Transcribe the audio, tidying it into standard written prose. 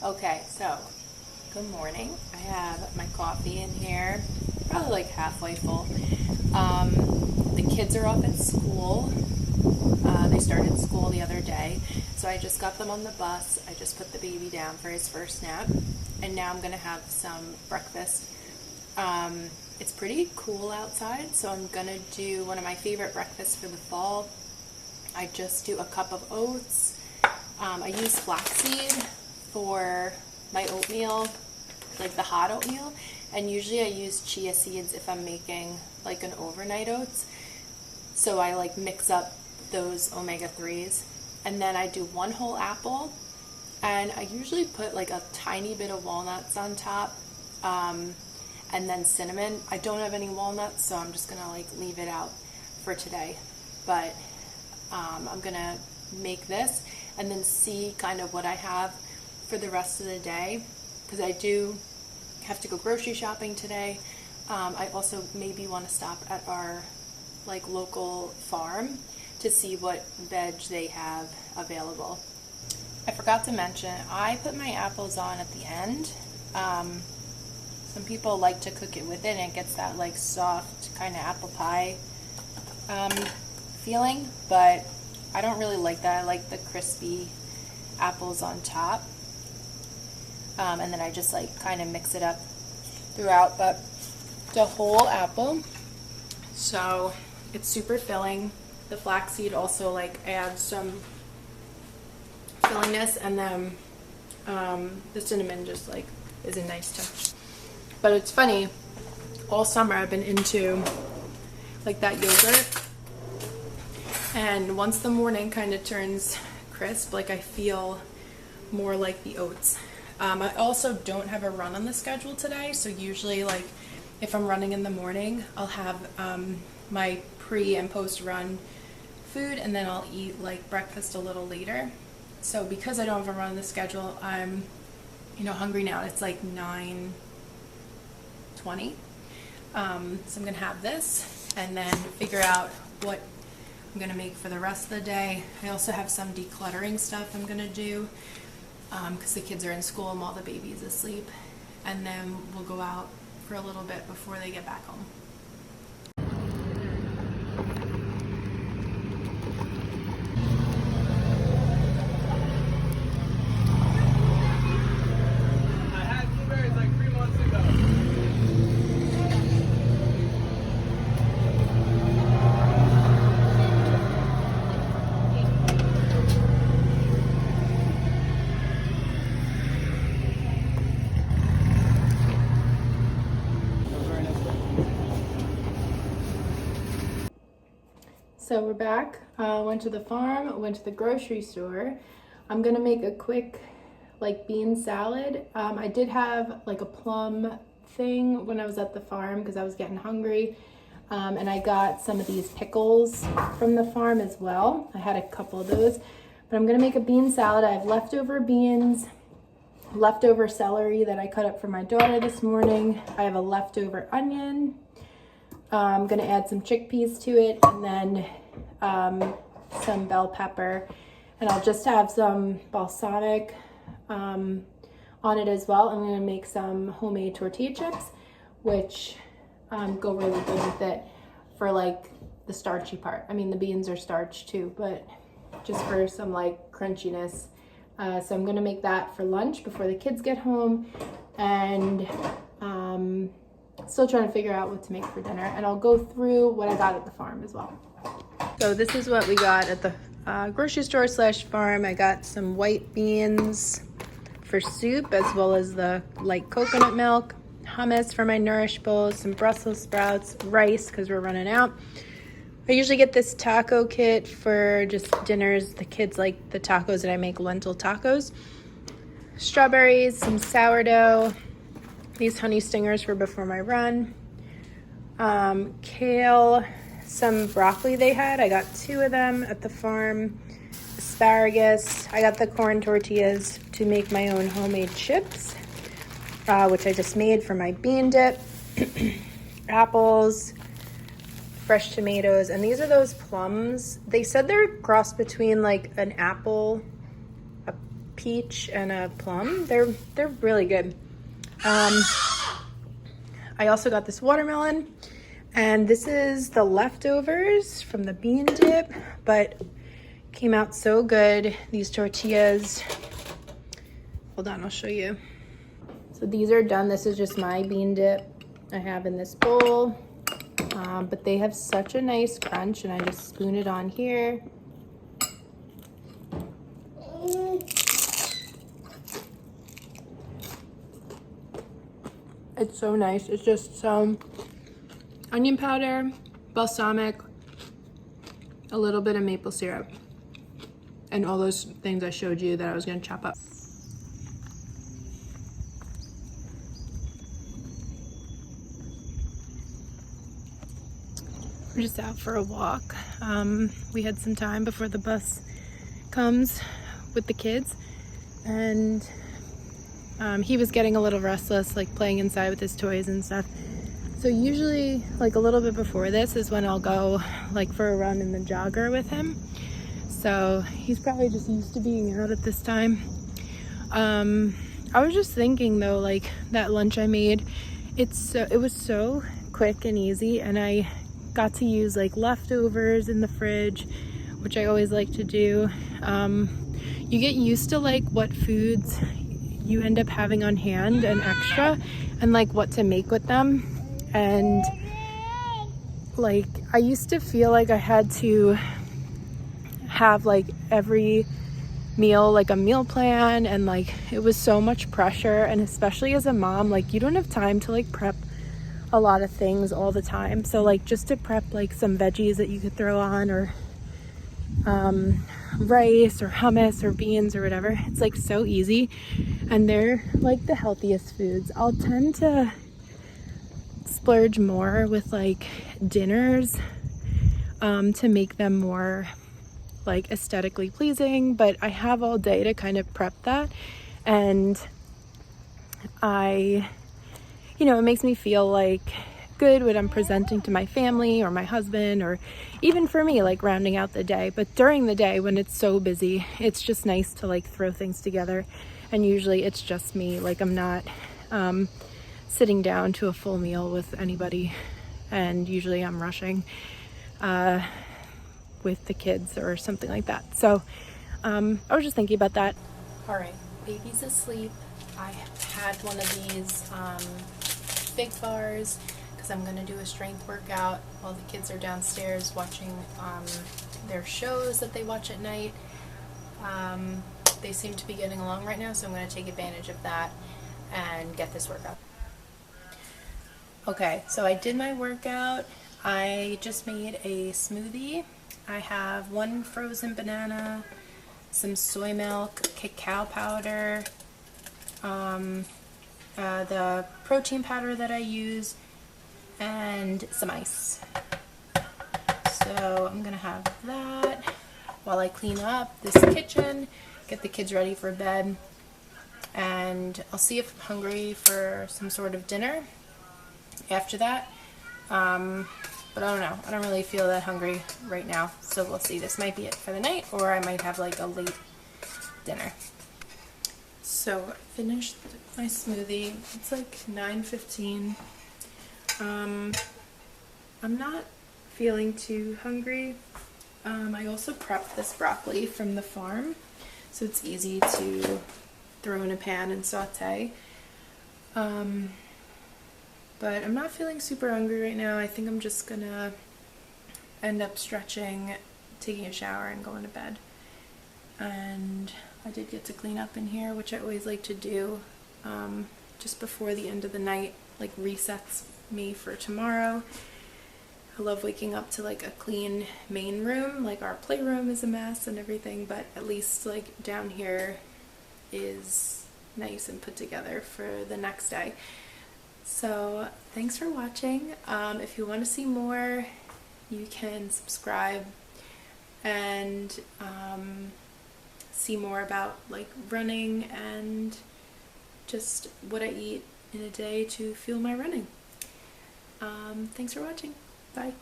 Okay, so good morning. I have my coffee in here, probably like halfway full. Um, the kids are off at school. They started school the other day, so I just got them on the bus. I just put the baby down for his first nap, and now I'm gonna have some breakfast. It's pretty cool outside, so I'm gonna do one of my favorite breakfasts for the fall. I just do a cup of oats. I use flaxseed for my oatmeal, like the hot oatmeal, and usually I use chia seeds if I'm making like an overnight oats. So I like mix up those omega-3s, and then I do one whole apple, and I usually put like a tiny bit of walnuts on top, and then cinnamon. I don't have any walnuts, so I'm just gonna like leave it out for today, but I'm gonna make this and then see kind of what I have for the rest of the day, because I do have to go grocery shopping today. I also maybe want to stop at our like local farm to see what veg they have available. I forgot to mention, I put my apples on at the end. Some people like to cook it with it, and it gets that like soft kind of apple pie feeling, but I don't really like that. I like the crispy apples on top. And then I just like kind of mix it up throughout, but the whole apple, so it's super filling. The flaxseed also like adds some fillingness, and then the cinnamon just like is a nice touch. But it's funny, all summer I've been into like that yogurt, and once the morning kind of turns crisp, like I feel more like the oats. I also don't have a run on the schedule today, so usually like if I'm running in the morning, I'll have my pre and post run food, and then I'll eat like breakfast a little later. So because I don't have a run on the schedule, I'm hungry now. It's like 9:20. So I'm gonna have this and then figure out what I'm gonna make for the rest of the day. I also have some decluttering stuff I'm gonna do because the kids are in school and while the baby's asleep, and then we'll go out for a little bit before they get back home. I had blueberries like 3 months ago. So we're back. Went to the farm, went to the grocery store. I'm gonna make a quick like bean salad. I did have like a plum thing when I was at the farm because I was getting hungry. And I got some of these pickles from the farm as well. I had a couple of those, but I'm gonna make a bean salad. I have leftover beans, leftover celery that I cut up for my daughter this morning. I have a leftover onion. I'm gonna add some chickpeas to it, and then some bell pepper, and I'll just have some balsamic on it as well. I'm gonna make some homemade tortilla chips, which go really good with it for like the starchy part. I mean, the beans are starch too, but just for some like crunchiness. So I'm gonna make that for lunch before the kids get home, and still trying to figure out what to make for dinner, and I'll go through what I got at the farm as well. So this is what we got at the grocery store / farm. I got some white beans for soup, as well as the light coconut milk, hummus for my Nourish bowls, some Brussels sprouts, rice because we're running out. I usually get this taco kit for just dinners. The kids like the tacos that I make, lentil tacos. Strawberries, some sourdough, these honey stingers for before my run, kale, some broccoli they had. I got 2 of them at the farm. Asparagus. I got the corn tortillas to make my own homemade chips, which I just made for my bean dip. Apples, fresh tomatoes, and these are those plums. They said they're a cross between like an apple, a peach and a plum. They're really good. I also got this watermelon, and this is the leftovers from the bean dip, but came out so good. These tortillas, hold on, I'll show you. So these are done. This is just my bean dip I have in this bowl, but they have such a nice crunch, and I just spoon it on here. It's so nice. It's just some onion powder, balsamic, a little bit of maple syrup, and all those things I showed you that I was gonna chop up. We're just out for a walk. We had some time before the bus comes with the kids, and he was getting a little restless, like playing inside with his toys and stuff. So usually like a little bit before this is when I'll go like for a run in the jogger with him. So he's probably just used to being out at this time. I was just thinking though, like that lunch I made, it was so quick and easy, and I got to use like leftovers in the fridge, which I always like to do. You get used to like what foods you end up having on hand and extra, and like what to make with them. And like I used to feel like I had to have like every meal like a meal plan, and like it was so much pressure, and especially as a mom, like you don't have time to like prep a lot of things all the time. So like just to prep like some veggies that you could throw on, or rice or hummus or beans or whatever, it's like so easy, and they're like the healthiest foods. I'll tend to splurge more with like dinners to make them more like aesthetically pleasing, but I have all day to kind of prep that, and it makes me feel like good when I'm presenting to my family or my husband, or even for me, like rounding out the day. But during the day when it's so busy, it's just nice to like throw things together, and usually it's just me. Like I'm not sitting down to a full meal with anybody, and usually I'm rushing with the kids or something like that. So I was just thinking about that. All right, baby's asleep. I had one of these big bars because I'm gonna do a strength workout while the kids are downstairs watching their shows that they watch at night. They seem to be getting along right now, so I'm gonna take advantage of that and get this workout. Okay, so I did my workout. I just made a smoothie. I have one frozen banana, some soy milk, cacao powder, the protein powder that I use, and some ice. So I'm gonna have that while I clean up this kitchen, get the kids ready for bed, and I'll see if I'm hungry for some sort of dinner after that. But I don't know. I don't really feel that hungry right now, so we'll see. This might be it for the night, or I might have like a late dinner. So I finished my smoothie. It's like 9:15. I'm not feeling too hungry. I also prepped this broccoli from the farm, so it's easy to throw in a pan and saute. But I'm not feeling super hungry right now. I think I'm just gonna end up stretching, taking a shower, and going to bed. And I did get to clean up in here, which I always like to do just before the end of the night, like resets me for tomorrow. I love waking up to like a clean main room. Like our playroom is a mess and everything, but at least like down here is nice and put together for the next day. So thanks for watching. If you want to see more, you can subscribe and see more about like running and just what I eat in a day to fuel my running. Thanks for watching. Bye.